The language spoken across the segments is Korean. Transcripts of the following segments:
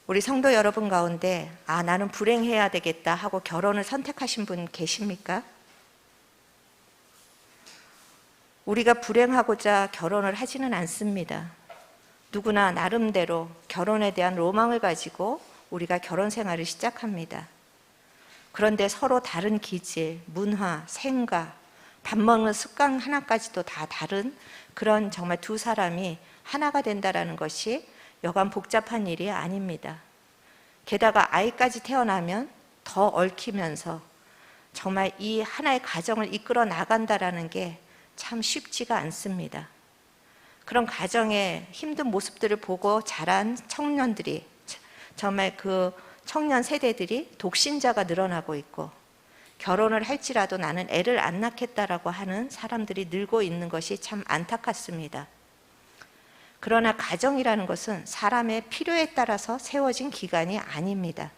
우리 성도 여러분 가운데 나는 불행해야 되겠다 하고 결혼을 선택하신 분 계십니까? 우리가 불행하고자 결혼을 하지는 않습니다. 누구나 나름대로 결혼에 대한 로망을 가지고 우리가 결혼 생활을 시작합니다. 그런데 서로 다른 기질, 문화, 생각, 밥 먹는 습관 하나까지도 다 다른 그런 정말 두 사람이 하나가 된다는 것이 여간 복잡한 일이 아닙니다. 게다가 아이까지 태어나면 더 얽히면서 정말 이 하나의 가정을 이끌어 나간다는 게 참 쉽지가 않습니다. 그런 가정의 힘든 모습들을 보고 자란 청년들이, 정말 그 청년 세대들이 독신자가 늘어나고 있고, 결혼을 할지라도 나는 애를 안 낳겠다라고 하는 사람들이 늘고 있는 것이 참 안타깝습니다. 그러나 가정이라는 것은 사람의 필요에 따라서 세워진 기관이 아닙니다.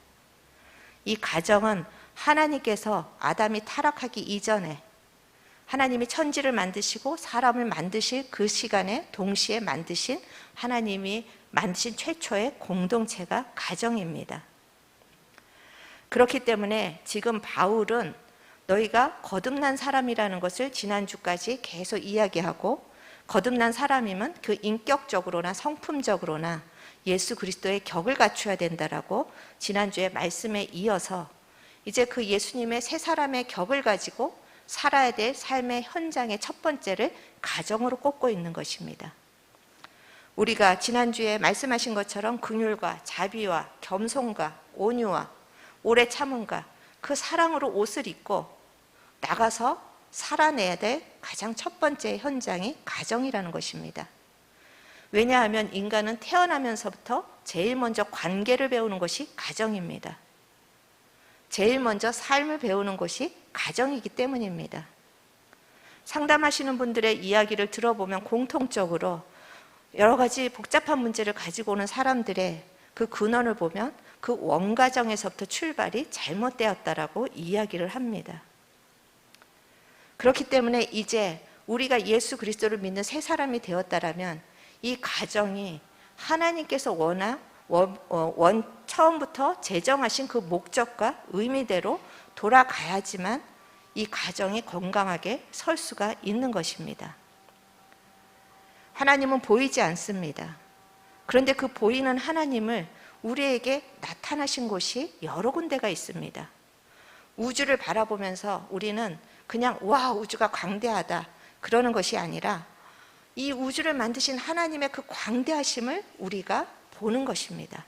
이 가정은 하나님께서 아담이 타락하기 이전에 하나님이 천지를 만드시고 사람을 만드실 그 시간에 동시에 만드신 하나님이 만드신 최초의 공동체가 가정입니다. 그렇기 때문에 지금 바울은 너희가 거듭난 사람이라는 것을 지난주까지 계속 이야기하고, 거듭난 사람이면 그 인격적으로나 성품적으로나 예수 그리스도의 격을 갖춰야 된다라고 지난주에 말씀에 이어서 이제 그 예수님의 새 사람의 격을 가지고 살아야 될 삶의 현장의 첫 번째를 가정으로 꼽고 있는 것입니다. 우리가 지난주에 말씀하신 것처럼 긍휼과 자비와 겸손과 온유와 오래 참음과 그 사랑으로 옷을 입고 나가서 살아내야 될 가장 첫 번째 현장이 가정이라는 것입니다. 왜냐하면 인간은 태어나면서부터 제일 먼저 관계를 배우는 것이 가정입니다. 제일 먼저 삶을 배우는 것이 가정이기 때문입니다. 상담하시는 분들의 이야기를 들어보면 공통적으로 여러 가지 복잡한 문제를 가지고 오는 사람들의 그 근원을 보면 그 원가정에서부터 출발이 잘못되었다라고 이야기를 합니다. 그렇기 때문에 이제 우리가 예수 그리스도를 믿는 새 사람이 되었다라면 이 가정이 하나님께서 처음부터 제정하신 그 목적과 의미대로 돌아가야지만 이 가정이 건강하게 설 수가 있는 것입니다. 하나님은 보이지 않습니다. 그런데 그 보이는 하나님을 우리에게 나타나신 곳이 여러 군데가 있습니다. 우주를 바라보면서 우리는 그냥 와, 우주가 광대하다 그러는 것이 아니라 이 우주를 만드신 하나님의 그 광대하심을 우리가 보는 것입니다.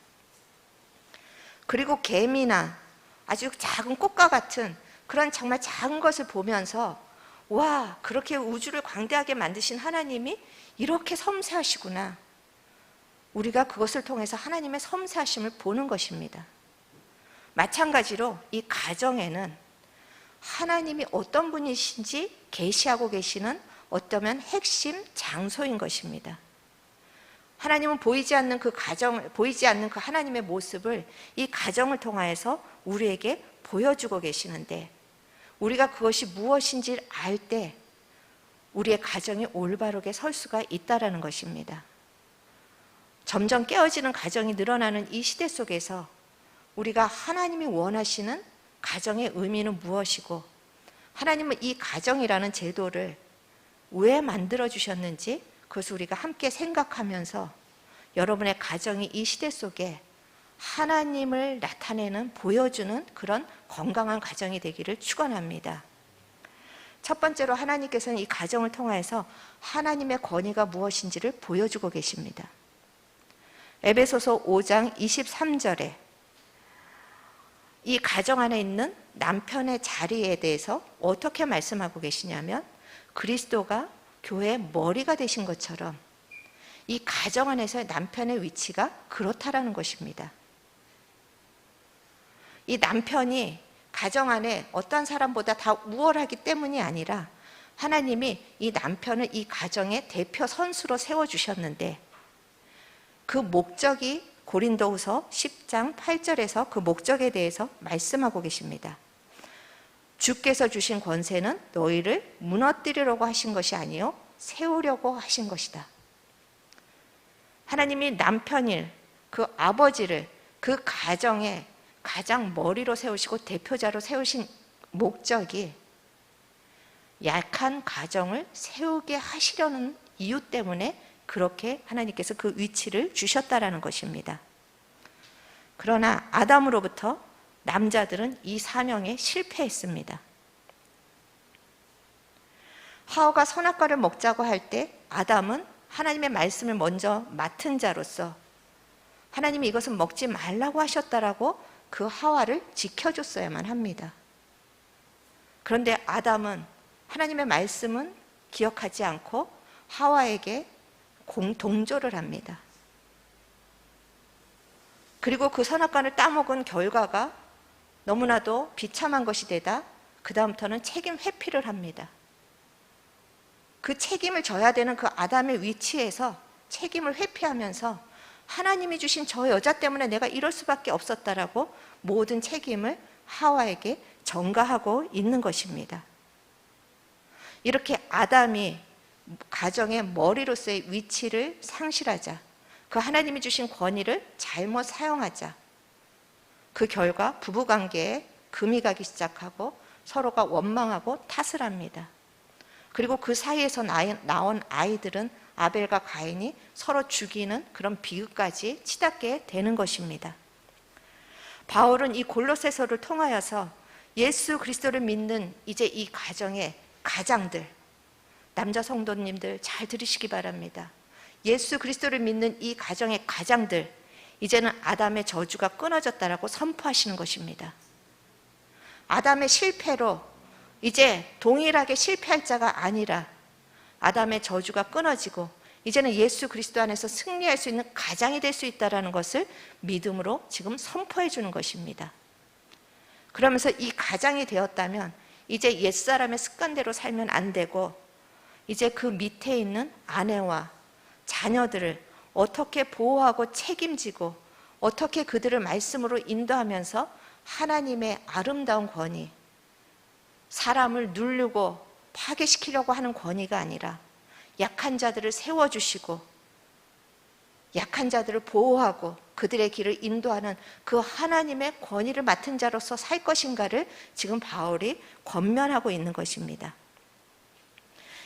그리고 개미나 아주 작은 꽃과 같은 그런 정말 작은 것을 보면서 와, 그렇게 우주를 광대하게 만드신 하나님이 이렇게 섬세하시구나. 우리가 그것을 통해서 하나님의 섬세하심을 보는 것입니다. 마찬가지로 이 가정에는 하나님이 어떤 분이신지 계시하고 계시는 어쩌면 핵심 장소인 것입니다. 하나님은 보이지 않는 그 하나님의 모습을 이 가정을 통하여서 우리에게 보여주고 계시는데, 우리가 그것이 무엇인지 알 때 우리의 가정이 올바르게 설 수가 있다는 것입니다. 점점 깨어지는 가정이 늘어나는 이 시대 속에서 우리가 하나님이 원하시는 가정의 의미는 무엇이고, 하나님은 이 가정이라는 제도를 왜 만들어 주셨는지 그것을 우리가 함께 생각하면서 여러분의 가정이 이 시대 속에 하나님을 나타내는, 보여주는 그런 건강한 가정이 되기를 축원합니다. 첫 번째로 하나님께서는 이 가정을 통해서 하나님의 권위가 무엇인지를 보여주고 계십니다. 에베소서 5장 23절에 이 가정 안에 있는 남편의 자리에 대해서 어떻게 말씀하고 계시냐면, 그리스도가 교회의 머리가 되신 것처럼 이 가정 안에서의 남편의 위치가 그렇다라는 것입니다. 이 남편이 가정 안에 어떤 사람보다 다 우월하기 때문이 아니라 하나님이 이 남편을 이 가정의 대표 선수로 세워주셨는데, 그 목적이 고린도후서 10장 8절에서 그 목적에 대해서 말씀하고 계십니다. 주께서 주신 권세는 너희를 무너뜨리려고 하신 것이 아니요 세우려고 하신 것이다. 하나님이 남편일 그 아버지를 그 가정에 가장 머리로 세우시고 대표자로 세우신 목적이 약한 가정을 세우게 하시려는 이유 때문에 그렇게 하나님께서 그 위치를 주셨다라는 것입니다. 그러나 아담으로부터 남자들은 이 사명에 실패했습니다. 하와가 선악과를 먹자고 할 때 아담은 하나님의 말씀을 먼저 맡은 자로서 하나님이 이것은 먹지 말라고 하셨다라고 그 하와를 지켜줬어야만 합니다. 그런데 아담은 하나님의 말씀은 기억하지 않고 하와에게 동조를 합니다. 그리고 그 선악과를 따먹은 결과가 너무나도 비참한 것이 되다 그 다음부터는 책임 회피를 합니다. 그 책임을 져야 되는 그 아담의 위치에서 책임을 회피하면서 하나님이 주신 저 여자 때문에 내가 이럴 수밖에 없었다라고 모든 책임을 하와에게 전가하고 있는 것입니다. 이렇게 아담이 가정의 머리로서의 위치를 상실하자, 그 하나님이 주신 권위를 잘못 사용하자, 그 결과 부부관계에 금이 가기 시작하고 서로가 원망하고 탓을 합니다. 그리고 그 사이에서 나온 아이들은 아벨과 가인이 서로 죽이는 그런 비극까지 치닫게 되는 것입니다. 바울은 이 골로새서를 통하여서 예수 그리스도를 믿는 이제 이 가정의 가장들, 남자 성도님들 잘 들으시기 바랍니다. 예수 그리스도를 믿는 이 가정의 가장들, 이제는 아담의 저주가 끊어졌다라고 선포하시는 것입니다. 아담의 실패로 이제 동일하게 실패할 자가 아니라 아담의 저주가 끊어지고 이제는 예수 그리스도 안에서 승리할 수 있는 가장이 될 수 있다는 것을 믿음으로 지금 선포해 주는 것입니다. 그러면서 이 가장이 되었다면 이제 옛사람의 습관대로 살면 안 되고 이제 그 밑에 있는 아내와 자녀들을 어떻게 보호하고 책임지고 어떻게 그들을 말씀으로 인도하면서 하나님의 아름다운 권위, 사람을 누르고 파괴시키려고 하는 권위가 아니라 약한 자들을 세워주시고 약한 자들을 보호하고 그들의 길을 인도하는 그 하나님의 권위를 맡은 자로서 살 것인가를 지금 바울이 권면하고 있는 것입니다.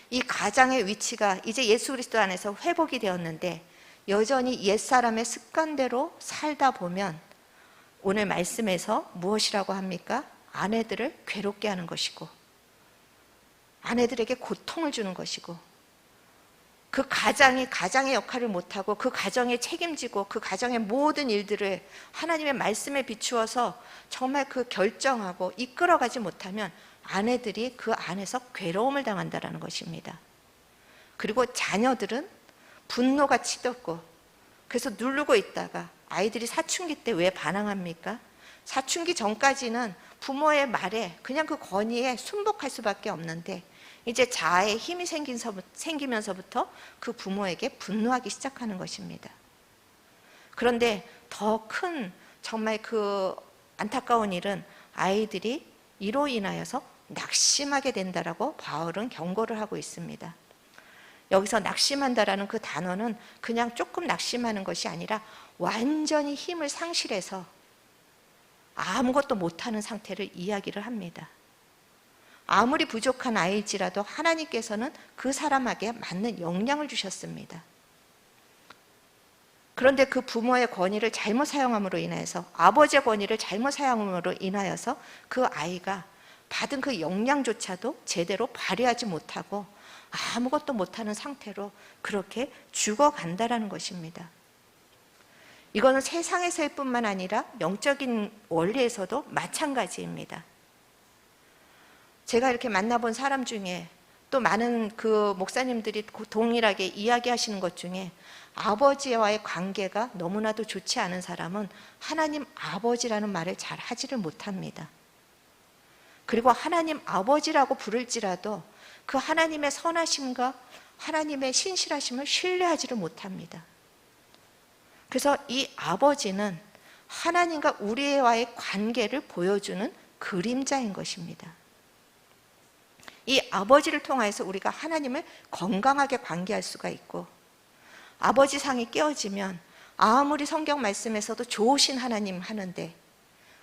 이 가장의 위치가 이제 예수 그리스도 안에서 회복이 되었는데 여전히 옛사람의 습관대로 살다 보면 오늘 말씀에서 무엇이라고 합니까? 아내들을 괴롭게 하는 것이고 아내들에게 고통을 주는 것이고 그 가장이 가장의 역할을 못하고 그 가정에 책임지고 그 가정의 모든 일들을 하나님의 말씀에 비추어서 정말 그 결정하고 이끌어가지 못하면 아내들이 그 안에서 괴로움을 당한다는 것입니다. 그리고 자녀들은 분노가 치솟고 그래서 누르고 있다가 아이들이 사춘기 때 왜 반항합니까? 사춘기 전까지는 부모의 말에 그냥 그 권위에 순복할 수밖에 없는데 이제 자아의 힘이 생기면서부터 그 부모에게 분노하기 시작하는 것입니다. 그런데 더 큰 정말 그 안타까운 일은 아이들이 이로 인하여서 낙심하게 된다라고 바울은 경고를 하고 있습니다. 여기서 낙심한다라는 그 단어는 그냥 조금 낙심하는 것이 아니라 완전히 힘을 상실해서 아무것도 못하는 상태를 이야기를 합니다. 아무리 부족한 아이일지라도 하나님께서는 그 사람에게 맞는 영향을 주셨습니다. 그런데 그 부모의 권위를 잘못 사용함으로 인해서 아버지의 권위를 잘못 사용함으로 인하여서 그 아이가 받은 그 영향조차도 제대로 발휘하지 못하고 아무것도 못하는 상태로 그렇게 죽어간다라는 것입니다. 이거는 세상에서일 뿐만 아니라 영적인 원리에서도 마찬가지입니다. 제가 이렇게 만나본 사람 중에 또 많은 그 목사님들이 동일하게 이야기하시는 것 중에 아버지와의 관계가 너무나도 좋지 않은 사람은 하나님 아버지라는 말을 잘 하지를 못합니다. 그리고 하나님 아버지라고 부를지라도 그 하나님의 선하심과 하나님의 신실하심을 신뢰하지를 못합니다. 그래서 이 아버지는 하나님과 우리와의 관계를 보여주는 그림자인 것입니다. 이 아버지를 통해서 우리가 하나님을 건강하게 관계할 수가 있고 아버지 상이 깨어지면 아무리 성경 말씀에서도 좋으신 하나님 하는데,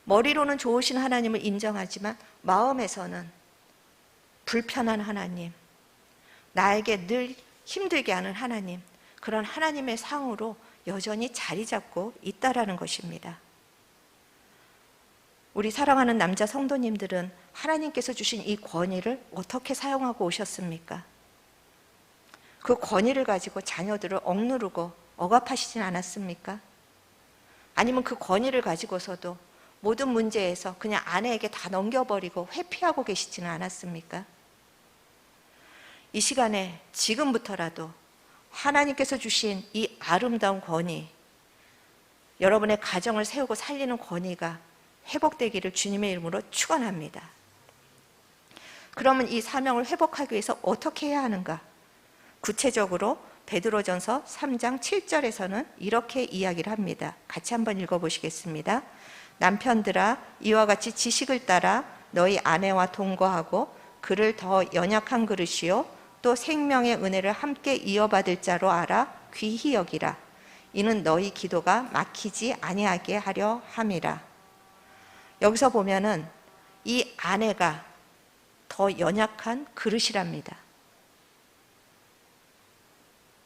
머리로는 좋으신 하나님을 인정하지만 마음에서는 불편한 하나님, 나에게 늘 힘들게 하는 하나님, 그런 하나님의 상으로 여전히 자리 잡고 있다라는 것입니다. 우리 사랑하는 남자 성도님들은 하나님께서 주신 이 권위를 어떻게 사용하고 오셨습니까? 그 권위를 가지고 자녀들을 억누르고 억압하시진 않았습니까? 아니면 그 권위를 가지고서도 모든 문제에서 그냥 아내에게 다 넘겨버리고 회피하고 계시지는 않았습니까? 이 시간에 지금부터라도 하나님께서 주신 이 아름다운 권위, 여러분의 가정을 세우고 살리는 권위가 회복되기를 주님의 이름으로 축원합니다. 그러면 이 사명을 회복하기 위해서 어떻게 해야 하는가? 구체적으로 베드로전서 3장 7절에서는 이렇게 이야기를 합니다. 같이 한번 읽어보시겠습니다. 남편들아, 이와 같이 지식을 따라 너희 아내와 동거하고 그를 더 연약한 그릇이요 또 생명의 은혜를 함께 이어받을 자로 알아 귀히 여기라. 이는 너희 기도가 막히지 아니하게 하려 함이라. 여기서 보면은 이 아내가 더 연약한 그릇이랍니다.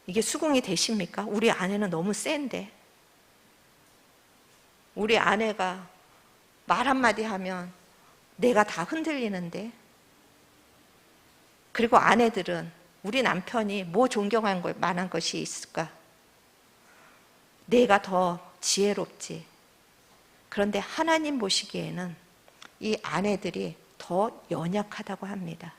이게 수긍이 되십니까? 우리 아내는 너무 센데, 우리 아내가 말 한마디 하면 내가 다 흔들리는데, 그리고 아내들은 우리 남편이 뭐 존경할 만한 것이 있을까? 내가 더 지혜롭지. 그런데 하나님 보시기에는 이 아내들이 더 연약하다고 합니다.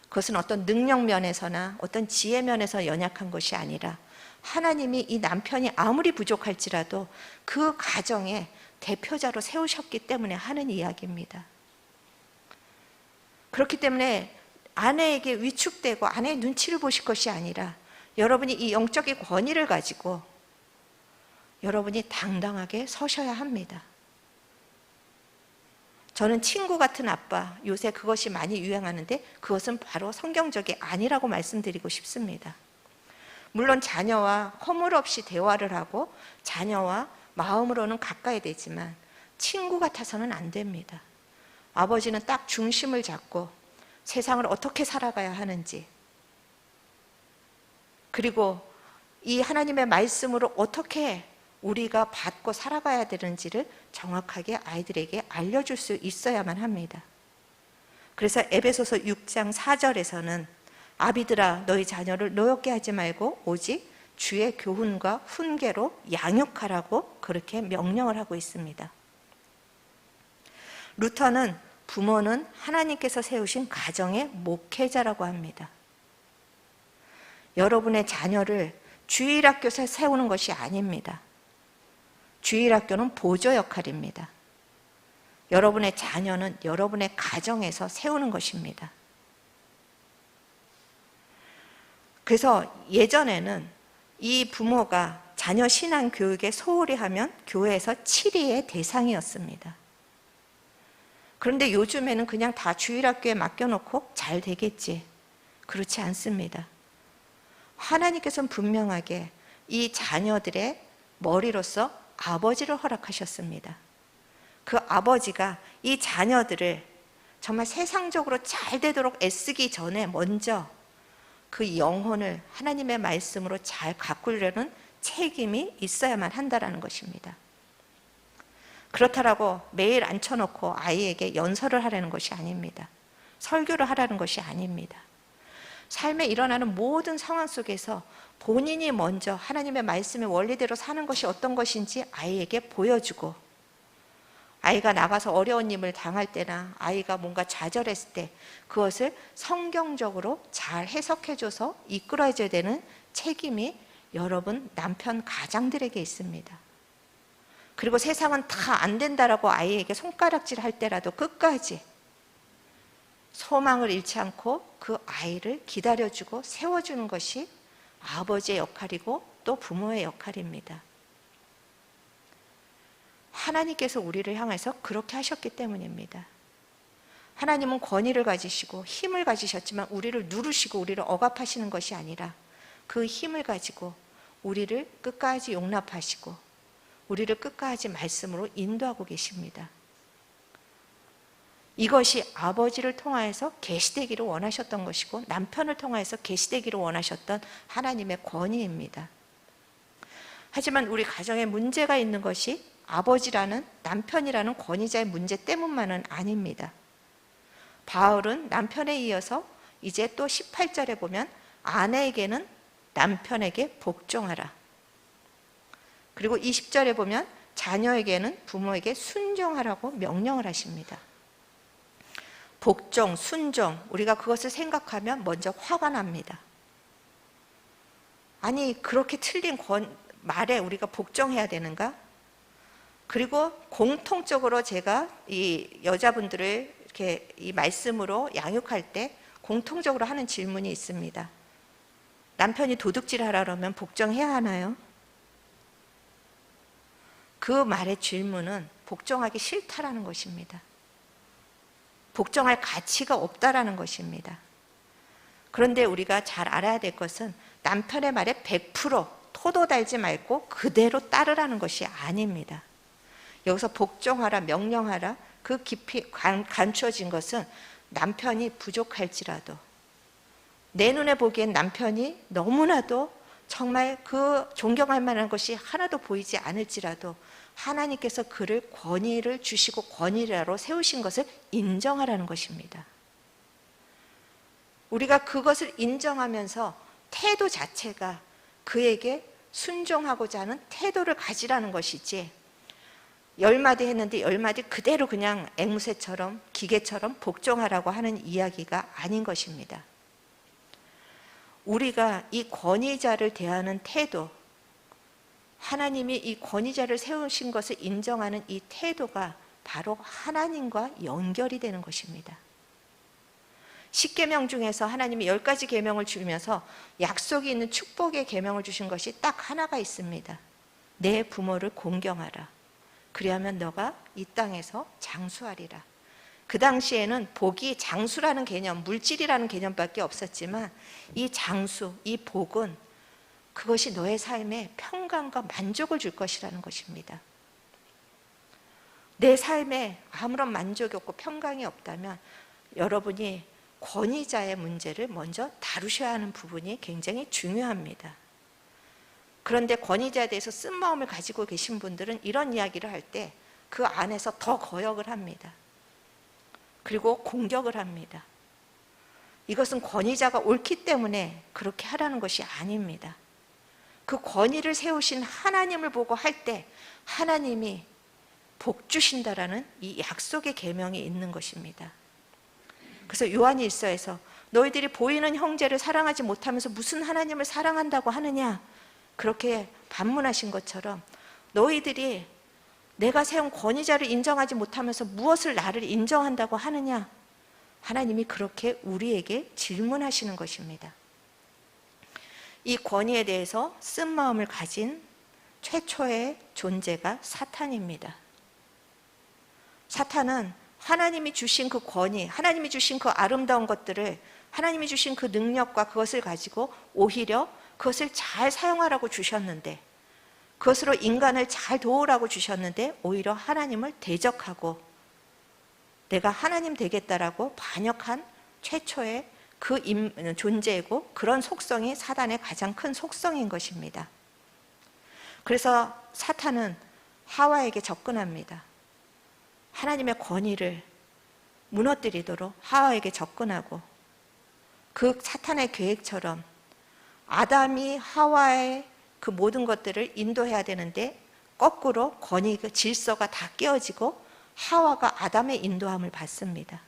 그것은 어떤 능력 면에서나 어떤 지혜 면에서 연약한 것이 아니라 하나님이 이 남편이 아무리 부족할지라도 그 가정의 대표자로 세우셨기 때문에 하는 이야기입니다. 그렇기 때문에 아내에게 위축되고 아내의 눈치를 보실 것이 아니라 여러분이 이 영적인 권위를 가지고 여러분이 당당하게 서셔야 합니다. 저는 친구 같은 아빠, 요새 그것이 많이 유행하는데 그것은 바로 성경적이 아니라고 말씀드리고 싶습니다. 물론 자녀와 허물없이 대화를 하고 자녀와 마음으로는 가까이 되지만 친구 같아서는 안 됩니다. 아버지는 딱 중심을 잡고 세상을 어떻게 살아가야 하는지, 그리고 이 하나님의 말씀으로 어떻게 우리가 받고 살아가야 되는지를 정확하게 아이들에게 알려줄 수 있어야만 합니다. 그래서 에베소서 6장 4절에서는 아비들아 너희 자녀를 노엽게 하지 말고 오직 주의 교훈과 훈계로 양육하라고 그렇게 명령을 하고 있습니다. 루터는 부모는 하나님께서 세우신 가정의 목회자라고 합니다. 여러분의 자녀를 주일학교에서 세우는 것이 아닙니다. 주일학교는 보조 역할입니다. 여러분의 자녀는 여러분의 가정에서 세우는 것입니다. 그래서 예전에는 이 부모가 자녀 신앙 교육에 소홀히 하면 교회에서 치리의 대상이었습니다. 그런데 요즘에는 그냥 다 주일학교에 맡겨놓고 잘 되겠지. 그렇지 않습니다. 하나님께서는 분명하게 이 자녀들의 머리로서 아버지를 허락하셨습니다. 그 아버지가 이 자녀들을 정말 세상적으로 잘 되도록 애쓰기 전에 먼저 그 영혼을 하나님의 말씀으로 잘 가꾸려는 책임이 있어야만 한다는 것입니다. 그렇다라고 매일 앉혀놓고 아이에게 연설을 하라는 것이 아닙니다. 설교를 하라는 것이 아닙니다. 삶에 일어나는 모든 상황 속에서 본인이 먼저 하나님의 말씀의 원리대로 사는 것이 어떤 것인지 아이에게 보여주고, 아이가 나가서 어려운 일을 당할 때나 아이가 뭔가 좌절했을 때 그것을 성경적으로 잘 해석해줘서 이끌어줘야 되는 책임이 여러분 남편 가장들에게 있습니다. 그리고 세상은 다 안 된다라고 아이에게 손가락질 할 때라도 끝까지 소망을 잃지 않고 그 아이를 기다려주고 세워주는 것이 아버지의 역할이고 또 부모의 역할입니다. 하나님께서 우리를 향해서 그렇게 하셨기 때문입니다. 하나님은 권위를 가지시고 힘을 가지셨지만 우리를 누르시고 우리를 억압하시는 것이 아니라 그 힘을 가지고 우리를 끝까지 용납하시고 우리를 끝까지 말씀으로 인도하고 계십니다. 이것이 아버지를 통하여서 계시되기를 원하셨던 것이고 남편을 통하여서 계시되기를 원하셨던 하나님의 권위입니다. 하지만 우리 가정에 문제가 있는 것이 아버지라는, 남편이라는 권위자의 문제 때문만은 아닙니다. 바울은 남편에 이어서 이제 또 18절에 보면 아내에게는 남편에게 복종하라. 그리고 20절에 보면 자녀에게는 부모에게 순종하라고 명령을 하십니다. 복종, 순종, 우리가 그것을 생각하면 먼저 화가 납니다. 아니, 그렇게 틀린 말에 우리가 복종해야 되는가? 그리고 공통적으로 제가 이 여자분들을 이렇게 이 말씀으로 양육할 때 공통적으로 하는 질문이 있습니다. 남편이 도둑질 하라 그러면 복종해야 하나요? 그 말의 질문은 복종하기 싫다라는 것입니다. 복종할 가치가 없다라는 것입니다. 그런데 우리가 잘 알아야 될 것은 남편의 말에 100% 토도 달지 말고 그대로 따르라는 것이 아닙니다. 여기서 복종하라, 명령하라, 그 깊이 감추어진 것은 남편이 부족할지라도, 내 눈에 보기엔 남편이 너무나도 정말 그 존경할 만한 것이 하나도 보이지 않을지라도 하나님께서 그를 권위를 주시고 권위자로 세우신 것을 인정하라는 것입니다. 우리가 그것을 인정하면서 태도 자체가 그에게 순종하고자 하는 태도를 가지라는 것이지, 10마디 했는데 10마디 그대로 그냥 앵무새처럼 기계처럼 복종하라고 하는 이야기가 아닌 것입니다. 우리가 이 권위자를 대하는 태도, 하나님이 이 권위자를 세우신 것을 인정하는 이 태도가 바로 하나님과 연결이 되는 것입니다. 10계명 중에서 하나님이 10가지 계명을 주면서 약속이 있는 축복의 계명을 주신 것이 딱 하나가 있습니다. 내 부모를 공경하라. 그리하면 너가 이 땅에서 장수하리라. 그 당시에는 복이 장수라는 개념, 물질이라는 개념밖에 없었지만 이 장수, 이 복은 그것이 너의 삶에 평강과 만족을 줄 것이라는 것입니다. 내 삶에 아무런 만족이 없고 평강이 없다면 여러분이 권위자의 문제를 먼저 다루셔야 하는 부분이 굉장히 중요합니다. 그런데 권위자에 대해서 쓴 마음을 가지고 계신 분들은 이런 이야기를 할 때 그 안에서 더 거역을 합니다. 그리고 공격을 합니다. 이것은 권위자가 옳기 때문에 그렇게 하라는 것이 아닙니다. 그 권위를 세우신 하나님을 보고 할 때 하나님이 복 주신다라는 이 약속의 계명이 있는 것입니다. 그래서 요한일서에서 너희들이 보이는 형제를 사랑하지 못하면서 무슨 하나님을 사랑한다고 하느냐, 그렇게 반문하신 것처럼 너희들이 내가 세운 권위자를 인정하지 못하면서 무엇을 나를 인정한다고 하느냐, 하나님이 그렇게 우리에게 질문하시는 것입니다. 이 권위에 대해서 쓴 마음을 가진 최초의 존재가 사탄입니다. 사탄은 하나님이 주신 그 권위, 하나님이 주신 그 아름다운 것들을, 하나님이 주신 그 능력과 그것을 가지고 오히려 그것을 잘 사용하라고 주셨는데, 그것으로 인간을 잘 도우라고 주셨는데 오히려 하나님을 대적하고 내가 하나님 되겠다라고 반역한 최초의 그 존재이고, 그런 속성이 사단의 가장 큰 속성인 것입니다. 그래서 사탄은 하와에게 접근합니다. 하나님의 권위를 무너뜨리도록 하와에게 접근하고, 그 사탄의 계획처럼 아담이 하와의 그 모든 것들을 인도해야 되는데 거꾸로 권위, 그 질서가 다 깨어지고 하와가 아담의 인도함을 받습니다.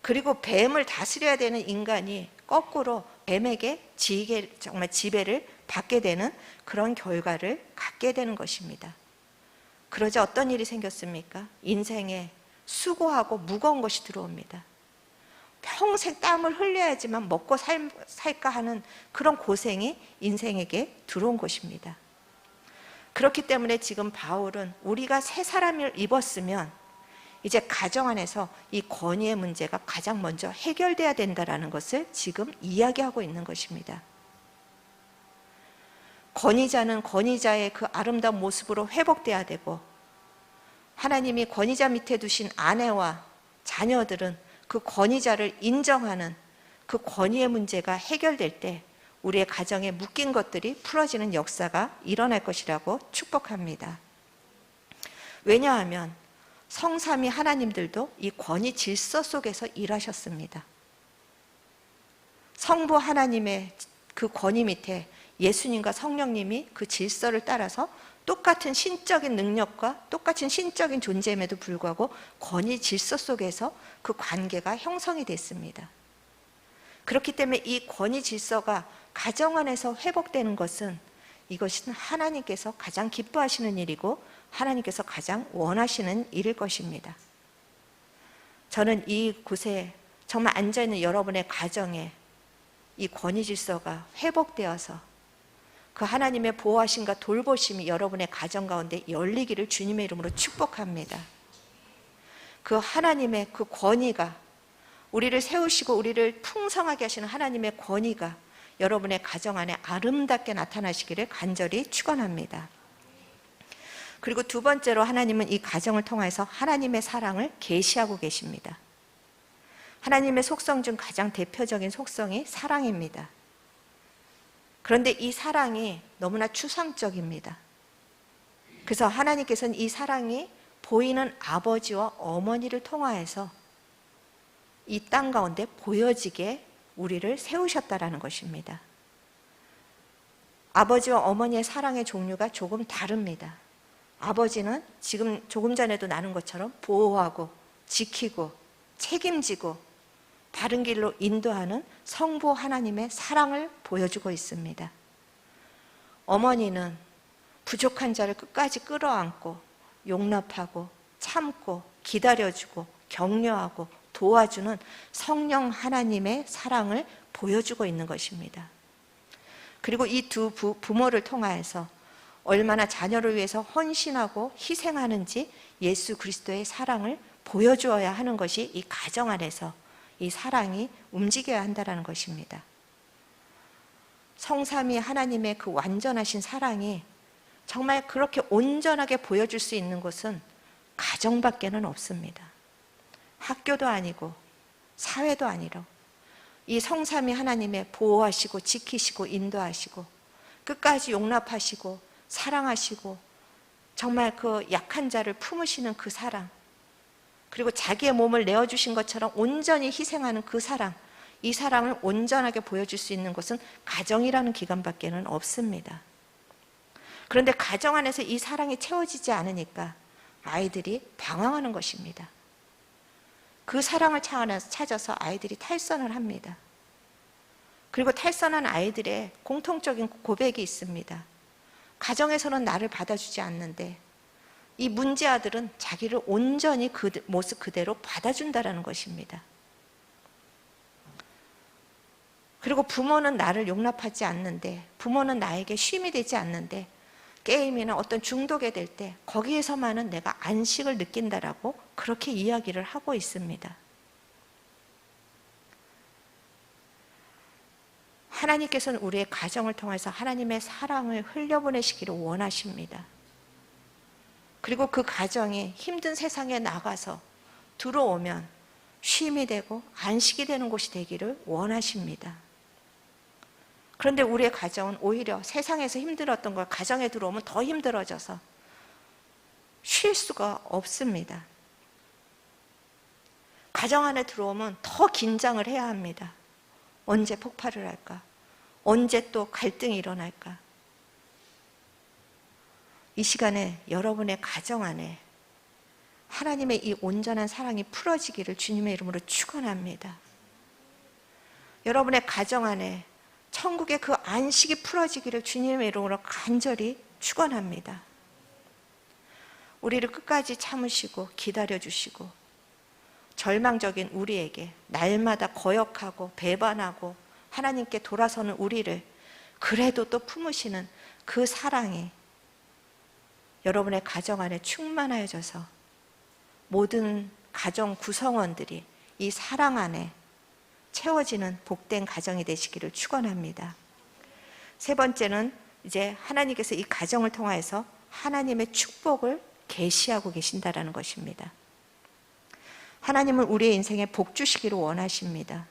그리고 뱀을 다스려야 되는 인간이 거꾸로 뱀에게 정말 지배를 받게 되는 그런 결과를 갖게 되는 것입니다. 그러자 어떤 일이 생겼습니까? 인생에 수고하고 무거운 것이 들어옵니다. 평생 땀을 흘려야지만 먹고 살까 하는 그런 고생이 인생에게 들어온 것입니다. 그렇기 때문에 지금 바울은 우리가 새 사람을 입었으면 이제 가정 안에서 이 권위의 문제가 가장 먼저 해결돼야 된다는 것을 지금 이야기하고 있는 것입니다. 권위자는 권위자의 그 아름다운 모습으로 회복돼야 되고, 하나님이 권위자 밑에 두신 아내와 자녀들은 그 권위자를 인정하는 그 권위의 문제가 해결될 때 우리의 가정에 묶인 것들이 풀어지는 역사가 일어날 것이라고 축복합니다. 왜냐하면 성삼위 하나님들도 이 권위 질서 속에서 일하셨습니다. 성부 하나님의 그 권위 밑에 예수님과 성령님이 그 질서를 따라서 똑같은 신적인 능력과 똑같은 신적인 존재임에도 불구하고 권위 질서 속에서 그 관계가 형성이 됐습니다. 그렇기 때문에 이 권위 질서가 가정 안에서 회복되는 것은 이것은 하나님께서 가장 기뻐하시는 일이고 하나님께서 가장 원하시는 일일 것입니다. 저는 이곳에 정말 앉아있는 여러분의 가정에 이 권위 질서가 회복되어서 그 하나님의 보호하심과 돌보심이 여러분의 가정 가운데 열리기를 주님의 이름으로 축복합니다. 그 하나님의 그 권위가, 우리를 세우시고 우리를 풍성하게 하시는 하나님의 권위가 여러분의 가정 안에 아름답게 나타나시기를 간절히 축원합니다. 그리고 두 번째로 하나님은 이 가정을 통해서 하나님의 사랑을 계시하고 계십니다. 하나님의 속성 중 가장 대표적인 속성이 사랑입니다. 그런데 이 사랑이 너무나 추상적입니다. 그래서 하나님께서는 이 사랑이 보이는 아버지와 어머니를 통하여서 이 땅 가운데 보여지게 우리를 세우셨다라는 것입니다. 아버지와 어머니의 사랑의 종류가 조금 다릅니다. 아버지는 지금 조금 전에도 나눈 것처럼 보호하고 지키고 책임지고 바른 길로 인도하는 성부 하나님의 사랑을 보여주고 있습니다. 어머니는 부족한 자를 끝까지 끌어안고 용납하고 참고 기다려주고 격려하고 도와주는 성령 하나님의 사랑을 보여주고 있는 것입니다. 그리고 이 두 부모를 통하여서 얼마나 자녀를 위해서 헌신하고 희생하는지 예수 그리스도의 사랑을 보여주어야 하는 것이 이 가정 안에서 이 사랑이 움직여야 한다는 것입니다. 성삼위 하나님의 그 완전하신 사랑이 정말 그렇게 온전하게 보여줄 수 있는 곳은 가정밖에는 없습니다. 학교도 아니고 사회도 아니라 이 성삼위 하나님의 보호하시고 지키시고 인도하시고 끝까지 용납하시고 사랑하시고 정말 그 약한 자를 품으시는 그 사랑, 그리고 자기의 몸을 내어주신 것처럼 온전히 희생하는 그 사랑, 이 사랑을 온전하게 보여줄 수 있는 것은 가정이라는 기관밖에는 없습니다. 그런데 가정 안에서 이 사랑이 채워지지 않으니까 아이들이 방황하는 것입니다. 그 사랑을 찾아서 아이들이 탈선을 합니다. 그리고 탈선한 아이들의 공통적인 고백이 있습니다. 가정에서는 나를 받아주지 않는데 이 문제 아들은 자기를 온전히 그 모습 그대로 받아준다는 것입니다. 그리고 부모는 나를 용납하지 않는데, 부모는 나에게 쉼이 되지 않는데, 게임이나 어떤 중독에 될 때 거기에서만은 내가 안식을 느낀다라고 그렇게 이야기를 하고 있습니다. 하나님께서는 우리의 가정을 통해서 하나님의 사랑을 흘려보내시기를 원하십니다. 그리고 그 가정이 힘든 세상에 나가서 들어오면 쉼이 되고 안식이 되는 곳이 되기를 원하십니다. 그런데 우리의 가정은 오히려 세상에서 힘들었던 걸 가정에 들어오면 더 힘들어져서 쉴 수가 없습니다. 가정 안에 들어오면 더 긴장을 해야 합니다. 언제 폭발을 할까? 언제 또 갈등이 일어날까? 이 시간에 여러분의 가정 안에 하나님의 이 온전한 사랑이 풀어지기를 주님의 이름으로 축원합니다. 여러분의 가정 안에 천국의 그 안식이 풀어지기를 주님의 이름으로 간절히 축원합니다. 우리를 끝까지 참으시고 기다려주시고 절망적인 우리에게 날마다 거역하고 배반하고 하나님께 돌아서는 우리를 그래도 또 품으시는 그 사랑이 여러분의 가정 안에 충만하여져서 모든 가정 구성원들이 이 사랑 안에 채워지는 복된 가정이 되시기를 축원합니다. 세 번째는 이제 하나님께서 이 가정을 통해서 하나님의 축복을 계시하고 계신다라는 것입니다. 하나님은 우리의 인생에 복 주시기를 원하십니다.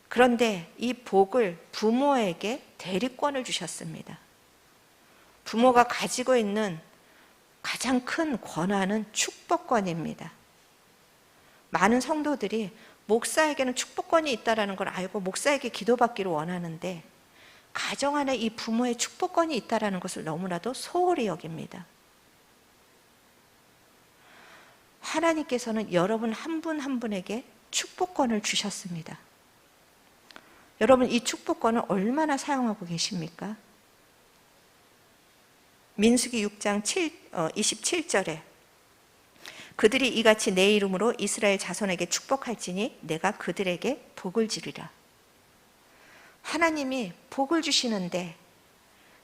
그런데 이 복을 부모에게 대리권을 주셨습니다. 부모가 가지고 있는 가장 큰 권한은 축복권입니다. 많은 성도들이 목사에게는 축복권이 있다는 걸 알고 목사에게 기도받기를 원하는데 가정 안에 이 부모의 축복권이 있다는 것을 너무나도 소홀히 여깁니다. 하나님께서는 여러분 한 분 한 분에게 축복권을 주셨습니다. 여러분 이 축복권을 얼마나 사용하고 계십니까? 민수기 6장 27절에 그들이 이같이 내 이름으로 이스라엘 자손에게 축복할지니 내가 그들에게 복을 주리라. 하나님이 복을 주시는데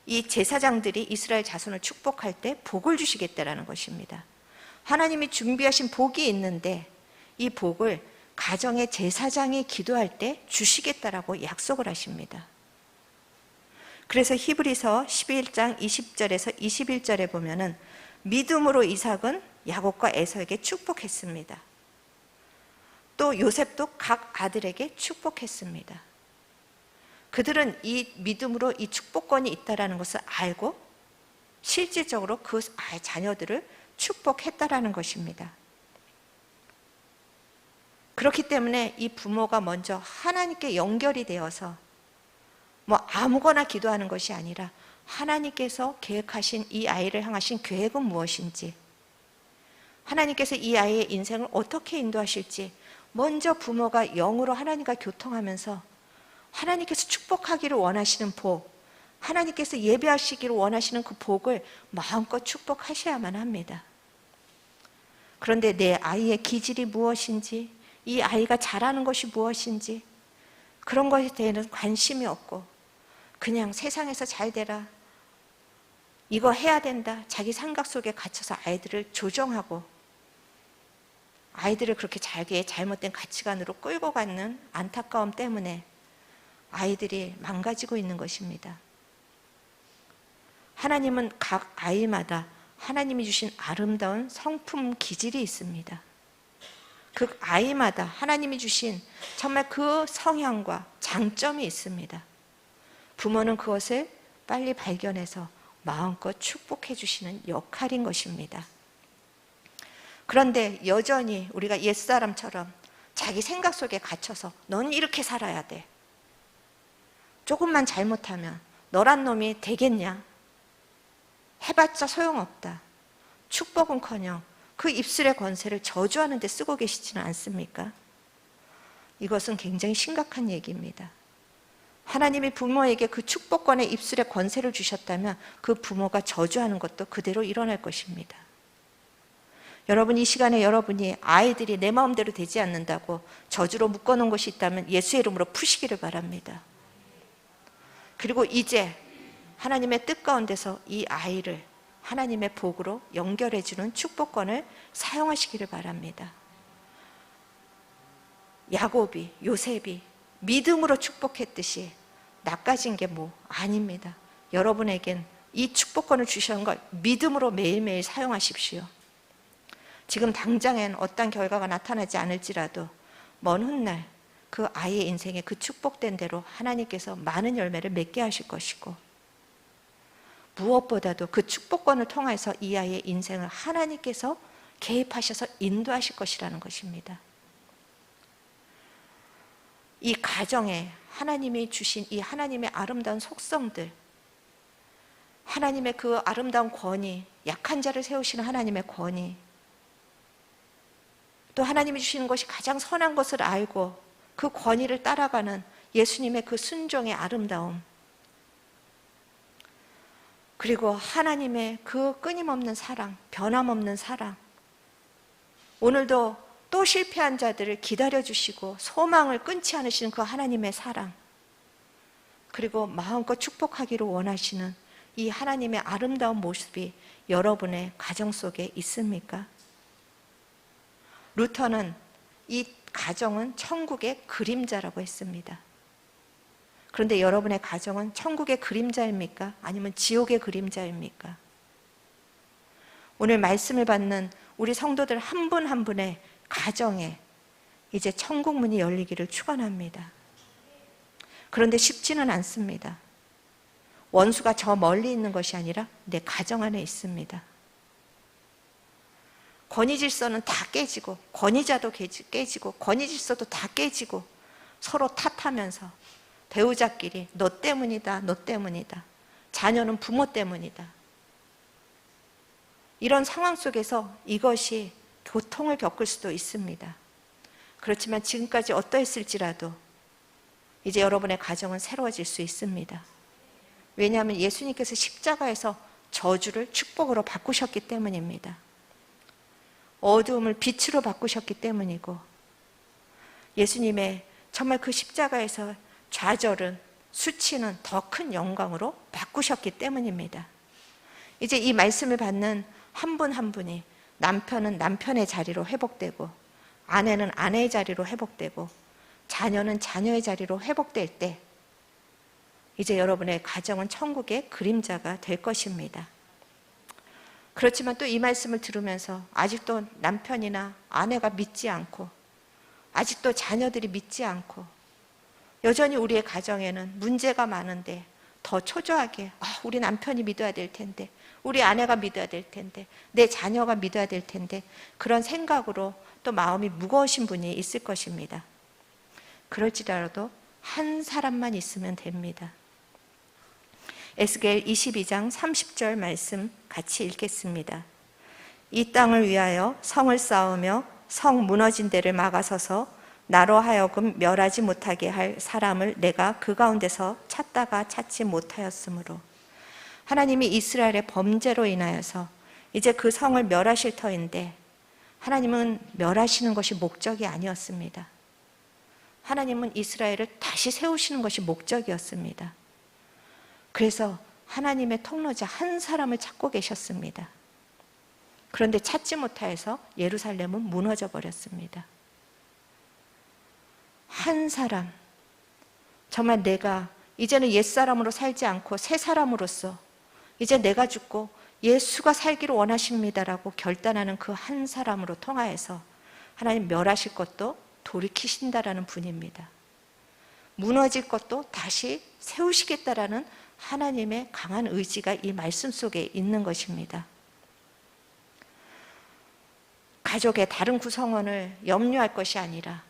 이 제사장들이 이스라엘 자손을 축복할 때 복을 주시겠다라는 것입니다. 하나님이 준비하신 복이 있는데 이 복을 가정의 제사장이 기도할 때 주시겠다라고 약속을 하십니다. 그래서 히브리서 11장 20절에서 21절에 보면은 믿음으로 이삭은 야곱과 에서에게 축복했습니다. 또 요셉도 각 아들에게 축복했습니다. 그들은 이 믿음으로 이 축복권이 있다는 것을 알고 실질적으로 그 자녀들을 축복했다라는 것입니다. 그렇기 때문에 이 부모가 먼저 하나님께 연결이 되어서 아무거나 기도하는 것이 아니라 하나님께서 계획하신 이 아이를 향하신 계획은 무엇인지, 하나님께서 이 아이의 인생을 어떻게 인도하실지 먼저 부모가 영으로 하나님과 교통하면서 하나님께서 축복하기를 원하시는 복, 하나님께서 예배하시기를 원하시는 그 복을 마음껏 축복하셔야만 합니다. 그런데 내 아이의 기질이 무엇인지, 이 아이가 잘하는 것이 무엇인지 그런 것에 대해서는 관심이 없고 그냥 세상에서 잘 되라, 이거 해야 된다, 자기 생각 속에 갇혀서 아이들을 조정하고 아이들을 그렇게 자기의 잘못된 가치관으로 끌고 가는 안타까움 때문에 아이들이 망가지고 있는 것입니다. 하나님은 각 아이마다 하나님이 주신 아름다운 성품 기질이 있습니다. 그 아이마다 하나님이 주신 정말 그 성향과 장점이 있습니다. 부모는 그것을 빨리 발견해서 마음껏 축복해 주시는 역할인 것입니다. 그런데 여전히 우리가 옛사람처럼 자기 생각 속에 갇혀서 넌 이렇게 살아야 돼, 조금만 잘못하면 너란 놈이 되겠냐, 해봤자 소용없다, 축복은커녕 그 입술의 권세를 저주하는 데 쓰고 계시지는 않습니까? 이것은 굉장히 심각한 얘기입니다. 하나님이 부모에게 그 축복권의 입술의 권세를 주셨다면 그 부모가 저주하는 것도 그대로 일어날 것입니다. 여러분, 이 시간에 여러분이 아이들이 내 마음대로 되지 않는다고 저주로 묶어놓은 것이 있다면 예수의 이름으로 푸시기를 바랍니다. 그리고 이제 하나님의 뜻 가운데서 이 아이를 하나님의 복으로 연결해주는 축복권을 사용하시기를 바랍니다. 야곱이, 요셉이 믿음으로 축복했듯이 낚아진 게 아닙니다. 여러분에겐 이 축복권을 주시는 걸 믿음으로 매일매일 사용하십시오. 지금 당장엔 어떤 결과가 나타나지 않을지라도 먼 훗날 그 아이의 인생에 그 축복된 대로 하나님께서 많은 열매를 맺게 하실 것이고, 무엇보다도 그 축복권을 통해서 이 아이의 인생을 하나님께서 개입하셔서 인도하실 것이라는 것입니다. 이 가정에 하나님이 주신 이 하나님의 아름다운 속성들, 하나님의 그 아름다운 권위, 약한 자를 세우시는 하나님의 권위, 또 하나님이 주시는 것이 가장 선한 것을 알고 그 권위를 따라가는 예수님의 그 순종의 아름다움, 그리고 하나님의 그 끊임없는 사랑, 변함없는 사랑, 오늘도 또 실패한 자들을 기다려주시고 소망을 끊지 않으시는 그 하나님의 사랑, 그리고 마음껏 축복하기를 원하시는 이 하나님의 아름다운 모습이 여러분의 가정 속에 있습니까? 루터는 이 가정은 천국의 그림자라고 했습니다. 그런데 여러분의 가정은 천국의 그림자입니까? 아니면 지옥의 그림자입니까? 오늘 말씀을 받는 우리 성도들 한 분 한 분의 가정에 이제 천국 문이 열리기를 축원합니다. 그런데 쉽지는 않습니다. 원수가 저 멀리 있는 것이 아니라 내 가정 안에 있습니다. 권위 질서는 다 깨지고, 권위자도 깨지고, 권위 질서도 다 깨지고, 서로 탓하면서 배우자끼리 너 때문이다, 너 때문이다. 자녀는 부모 때문이다. 이런 상황 속에서 이것이 고통을 겪을 수도 있습니다. 그렇지만 지금까지 어떠했을지라도 이제 여러분의 가정은 새로워질 수 있습니다. 왜냐하면 예수님께서 십자가에서 저주를 축복으로 바꾸셨기 때문입니다. 어두움을 빛으로 바꾸셨기 때문이고, 예수님의 정말 그 십자가에서 좌절은, 수치는 더 큰 영광으로 바꾸셨기 때문입니다. 이제 이 말씀을 받는 한 분 한 분이 남편은 남편의 자리로 회복되고, 아내는 아내의 자리로 회복되고, 자녀는 자녀의 자리로 회복될 때 이제 여러분의 가정은 천국의 그림자가 될 것입니다. 그렇지만 또 이 말씀을 들으면서 아직도 남편이나 아내가 믿지 않고, 아직도 자녀들이 믿지 않고, 여전히 우리의 가정에는 문제가 많은데 더 초조하게 우리 남편이 믿어야 될 텐데, 우리 아내가 믿어야 될 텐데, 내 자녀가 믿어야 될 텐데, 그런 생각으로 또 마음이 무거우신 분이 있을 것입니다. 그럴지라도 한 사람만 있으면 됩니다. 에스겔 22장 30절 말씀 같이 읽겠습니다. 이 땅을 위하여 성을 쌓으며 성 무너진 데를 막아서서 나로 하여금 멸하지 못하게 할 사람을 내가 그 가운데서 찾다가 찾지 못하였으므로, 하나님이 이스라엘의 범죄로 인하여서 이제 그 성을 멸하실 터인데, 하나님은 멸하시는 것이 목적이 아니었습니다. 하나님은 이스라엘을 다시 세우시는 것이 목적이었습니다. 그래서 하나님의 통로자 한 사람을 찾고 계셨습니다. 그런데 찾지 못하여서 예루살렘은 무너져 버렸습니다. 한 사람, 정말 내가 이제는 옛사람으로 살지 않고 새 사람으로서 이제 내가 죽고 예수가 살기를 원하십니다라고 결단하는 그 한 사람으로 통하여서 하나님 멸하실 것도 돌이키신다라는 분입니다. 무너질 것도 다시 세우시겠다라는 하나님의 강한 의지가 이 말씀 속에 있는 것입니다. 가족의 다른 구성원을 염려할 것이 아니라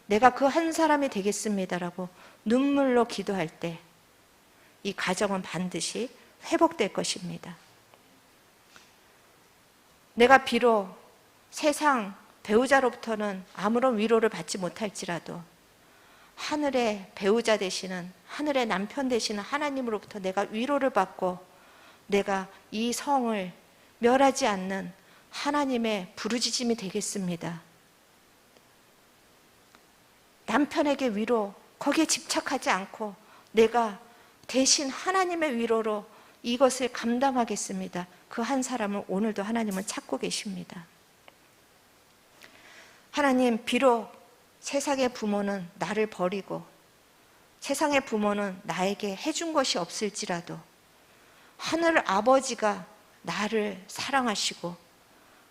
내가 그 한 사람이 되겠습니다라고 눈물로 기도할 때 이 가정은 반드시 회복될 것입니다. 내가 비록 세상 배우자로부터는 아무런 위로를 받지 못할지라도 하늘의 배우자 되시는, 하늘의 남편 되시는 하나님으로부터 내가 위로를 받고 내가 이 성을 멸하지 않는 하나님의 부르짖음이 되겠습니다. 남편에게 위로, 거기에 집착하지 않고 내가 대신 하나님의 위로로 이것을 감당하겠습니다. 그 한 사람을 오늘도 하나님은 찾고 계십니다. 하나님, 비록 세상의 부모는 나를 버리고 세상의 부모는 나에게 해준 것이 없을지라도 하늘 아버지가 나를 사랑하시고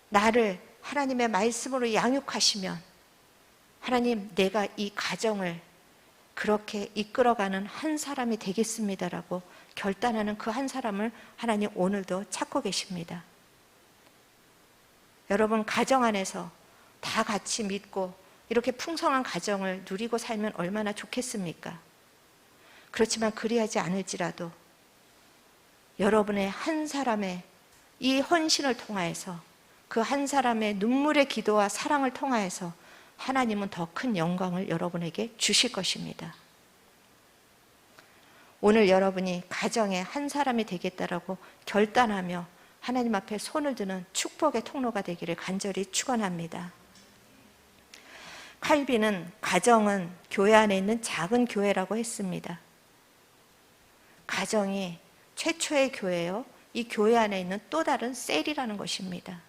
나를 하나님의 말씀으로 양육하시면, 하나님, 내가 이 가정을 그렇게 이끌어가는 한 사람이 되겠습니다라고 결단하는 그 한 사람을 하나님 오늘도 찾고 계십니다. 여러분, 가정 안에서 다 같이 믿고 이렇게 풍성한 가정을 누리고 살면 얼마나 좋겠습니까? 그렇지만 그리하지 않을지라도 여러분의 한 사람의 이 헌신을 통하여서, 그 한 사람의 눈물의 기도와 사랑을 통하여서 하나님은 더 큰 영광을 여러분에게 주실 것입니다. 오늘 여러분이 가정의 한 사람이 되겠다라고 결단하며 하나님 앞에 손을 드는 축복의 통로가 되기를 간절히 축원합니다. 칼빈은 가정은 교회 안에 있는 작은 교회라고 했습니다. 가정이 최초의 교회요, 이 교회 안에 있는 또 다른 셀이라는 것입니다.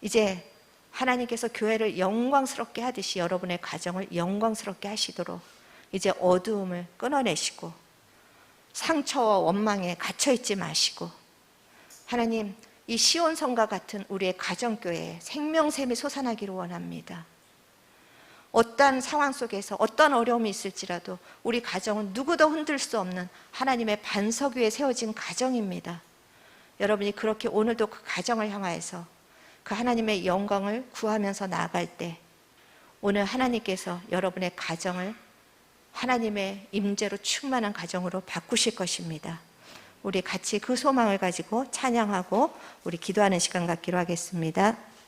이제 하나님께서 교회를 영광스럽게 하듯이 여러분의 가정을 영광스럽게 하시도록 이제 어두움을 끊어내시고 상처와 원망에 갇혀있지 마시고 하나님, 이 시온성과 같은 우리의 가정교회에 생명샘이 솟아나기를 원합니다. 어떠한 상황 속에서 어떤 어려움이 있을지라도 우리 가정은 누구도 흔들 수 없는 하나님의 반석 위에 세워진 가정입니다. 여러분이 그렇게 오늘도 그 가정을 향하여서 그 하나님의 영광을 구하면서 나아갈 때 오늘 하나님께서 여러분의 가정을 하나님의 임재로 충만한 가정으로 바꾸실 것입니다. 우리 같이 그 소망을 가지고 찬양하고 우리 기도하는 시간 갖기로 하겠습니다.